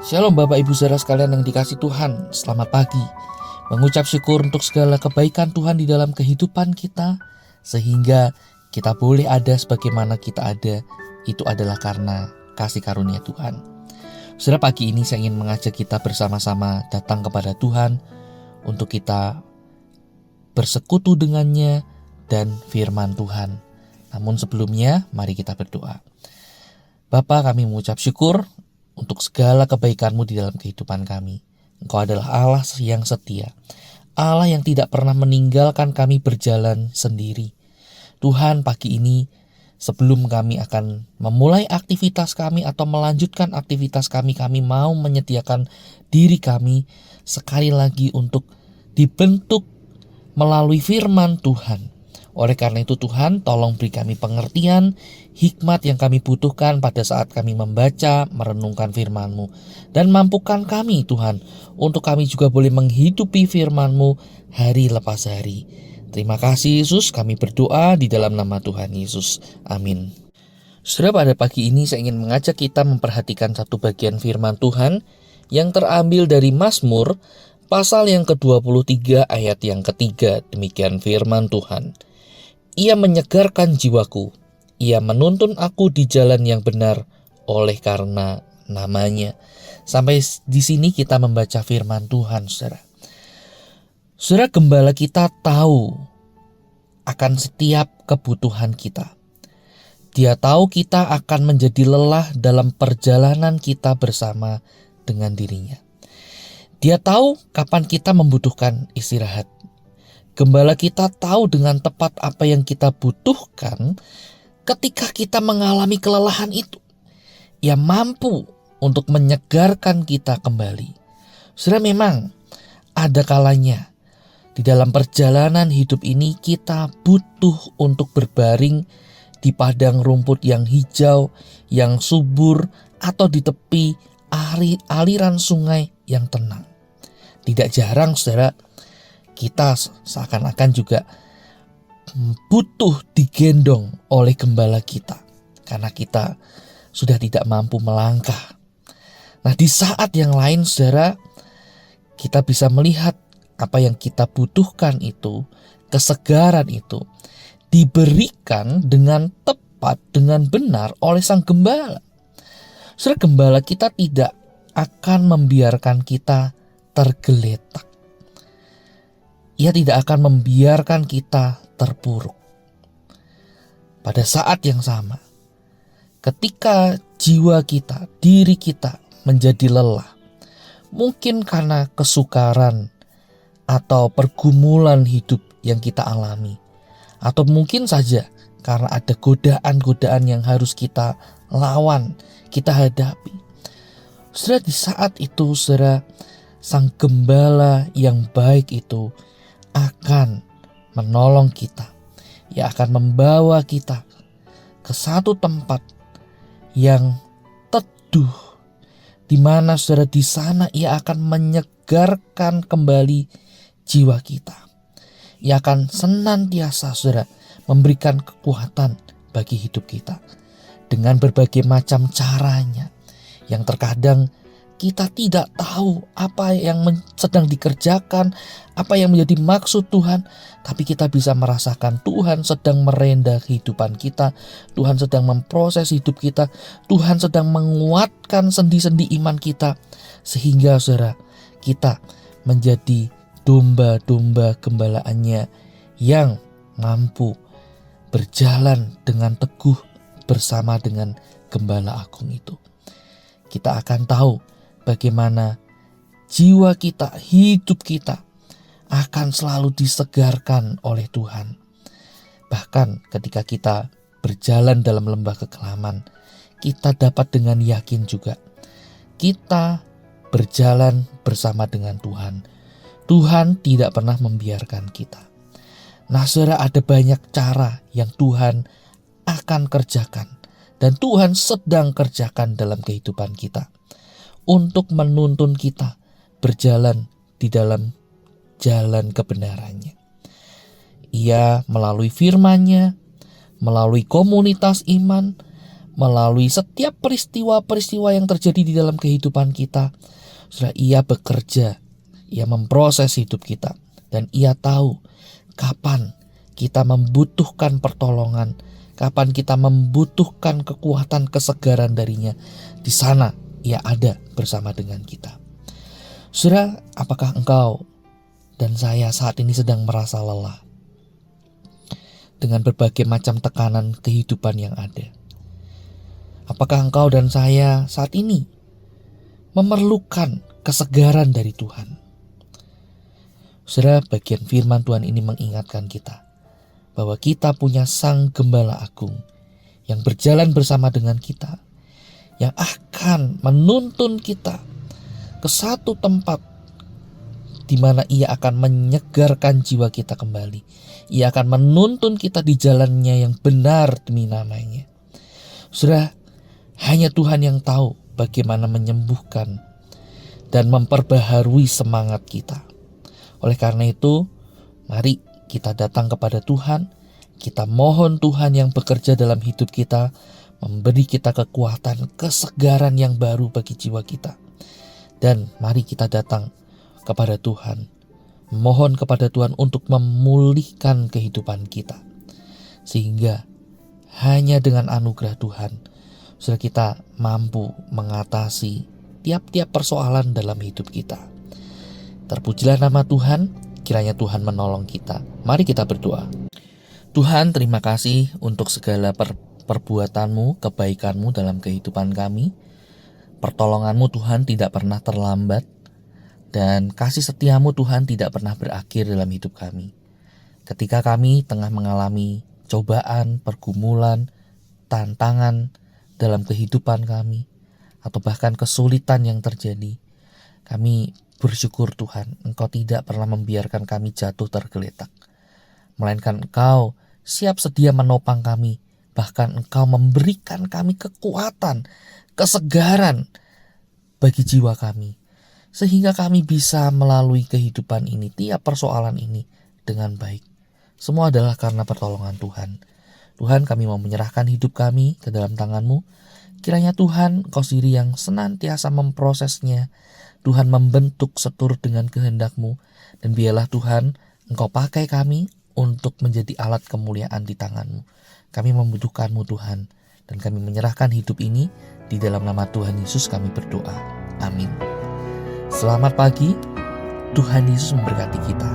Shalom Bapak Ibu Saudara sekalian yang dikasihi Tuhan, selamat pagi. Mengucap syukur untuk segala kebaikan Tuhan di dalam kehidupan kita, sehingga kita boleh ada sebagaimana kita ada, itu adalah karena kasih karunia Tuhan. Saudara, pagi ini saya ingin mengajak kita bersama-sama datang kepada Tuhan untuk kita bersekutu dengannya dan firman Tuhan. Namun sebelumnya, mari kita berdoa. Bapa, kami mengucap syukur untuk segala kebaikan-Mu di dalam kehidupan kami. Engkau adalah Allah yang setia, Allah yang tidak pernah meninggalkan kami berjalan sendiri. Tuhan, pagi ini sebelum kami akan memulai aktivitas kami atau melanjutkan aktivitas kami mau menyediakan diri kami sekali lagi untuk dibentuk melalui firman Tuhan. Oleh karena itu Tuhan, tolong beri kami pengertian, hikmat yang kami butuhkan pada saat kami membaca, merenungkan firman-Mu. Dan mampukan kami Tuhan, untuk kami juga boleh menghidupi firman-Mu hari lepas hari. Terima kasih Yesus, kami berdoa di dalam nama Tuhan Yesus. Amin. Saudara, pada pagi ini saya ingin mengajak kita memperhatikan satu bagian firman Tuhan yang terambil dari Mazmur, pasal yang ke-23 ayat yang ketiga. Demikian firman Tuhan. Ia menyegarkan jiwaku, ia menuntun aku di jalan yang benar oleh karena namanya. Sampai di sini kita membaca firman Tuhan, saudara. Saudara, gembala kita tahu akan setiap kebutuhan kita. Dia tahu kita akan menjadi lelah dalam perjalanan kita bersama dengan dirinya. Dia tahu kapan kita membutuhkan istirahat. Gembala kita tahu dengan tepat apa yang kita butuhkan ketika kita mengalami kelelahan itu. Ia mampu untuk menyegarkan kita kembali. Saudara, memang ada kalanya di dalam perjalanan hidup ini kita butuh untuk berbaring di padang rumput yang hijau, yang subur, atau di tepi aliran sungai yang tenang. Tidak jarang, saudara, kita seakan-akan juga butuh digendong oleh gembala kita karena kita sudah tidak mampu melangkah. Nah, di saat yang lain, saudara, kita bisa melihat apa yang kita butuhkan itu, kesegaran itu, diberikan dengan tepat, dengan benar oleh sang gembala. Saudara, gembala kita tidak akan membiarkan kita tergeletak. Ia tidak akan membiarkan kita terpuruk. Pada saat yang sama, ketika jiwa kita, diri kita menjadi lelah, mungkin karena kesukaran atau pergumulan hidup yang kita alami, atau mungkin saja karena ada godaan-godaan yang harus kita lawan, kita hadapi. Saudara, di saat itu, saudara, sang gembala yang baik itu akan menolong kita. Ia akan membawa kita ke satu tempat yang teduh, di mana saudara, di sana ia akan menyegarkan kembali jiwa kita. Ia akan senantiasa, saudara, memberikan kekuatan bagi hidup kita dengan berbagai macam caranya yang terkadang kita tidak tahu apa yang sedang dikerjakan, apa yang menjadi maksud Tuhan. Tapi kita bisa merasakan Tuhan sedang merendah kehidupan kita. Tuhan sedang memproses hidup kita. Tuhan sedang menguatkan sendi-sendi iman kita. Sehingga, saudara, kita menjadi domba-domba gembalaannya yang mampu berjalan dengan teguh bersama dengan gembala agung itu. Kita akan tahu bagaimana jiwa kita, hidup kita akan selalu disegarkan oleh Tuhan. Bahkan ketika kita berjalan dalam lembah kekelaman, kita dapat dengan yakin juga kita berjalan bersama dengan Tuhan. Tuhan tidak pernah membiarkan kita. Nah, saudara, ada banyak cara yang Tuhan akan kerjakan dan Tuhan sedang kerjakan dalam kehidupan kita untuk menuntun kita berjalan di dalam jalan kebenarannya. Ia melalui firman-Nya, melalui komunitas iman, melalui setiap peristiwa-peristiwa yang terjadi di dalam kehidupan kita. Saudara, Ia bekerja, Ia memproses hidup kita, dan Ia tahu kapan kita membutuhkan pertolongan, kapan kita membutuhkan kekuatan, kesegaran darinya. Di sana Ia ada bersama dengan kita. Saudara, apakah engkau dan saya saat ini sedang merasa lelah dengan berbagai macam tekanan kehidupan yang ada? Apakah engkau dan saya saat ini memerlukan kesegaran dari Tuhan? Saudara, bagian firman Tuhan ini mengingatkan kita bahwa kita punya Sang Gembala Agung yang berjalan bersama dengan kita, yang akan menuntun kita ke satu tempat di mana Ia akan menyegarkan jiwa kita kembali. Ia akan menuntun kita di jalannya yang benar demi namanya. Saudara, hanya Tuhan yang tahu bagaimana menyembuhkan dan memperbaharui semangat kita. Oleh karena itu, mari kita datang kepada Tuhan, kita mohon Tuhan yang bekerja dalam hidup kita, memberi kita kekuatan, kesegaran yang baru bagi jiwa kita. Dan mari kita datang kepada Tuhan, mohon kepada Tuhan untuk memulihkan kehidupan kita. Sehingga hanya dengan anugerah Tuhan, sudah kita mampu mengatasi tiap-tiap persoalan dalam hidup kita. Terpujilah nama Tuhan, kiranya Tuhan menolong kita. Mari kita berdoa. Tuhan, terima kasih untuk segala perbuatanmu, kebaikanmu dalam kehidupan kami. Pertolonganmu Tuhan tidak pernah terlambat, dan kasih setiamu Tuhan tidak pernah berakhir dalam hidup kami. Ketika kami tengah mengalami cobaan, pergumulan, tantangan dalam kehidupan kami, atau bahkan kesulitan yang terjadi, kami bersyukur Tuhan, Engkau tidak pernah membiarkan kami jatuh tergeletak, melainkan Engkau siap sedia menopang kami. Bahkan Engkau memberikan kami kekuatan, kesegaran bagi jiwa kami, sehingga kami bisa melalui kehidupan ini, tiap persoalan ini dengan baik. Semua adalah karena pertolongan Tuhan. Tuhan, kami mau menyerahkan hidup kami ke dalam tangan-Mu. Kiranya Tuhan, Engkau sendiri yang senantiasa memprosesnya. Tuhan membentuk seturut dengan kehendak-Mu. Dan biarlah Tuhan, Engkau pakai kami untuk menjadi alat kemuliaan di tangan-Mu. Kami membutuhkan-Mu Tuhan. Dan kami menyerahkan hidup ini di dalam nama Tuhan Yesus kami berdoa. Amin. Selamat pagi, Tuhan Yesus memberkati kita.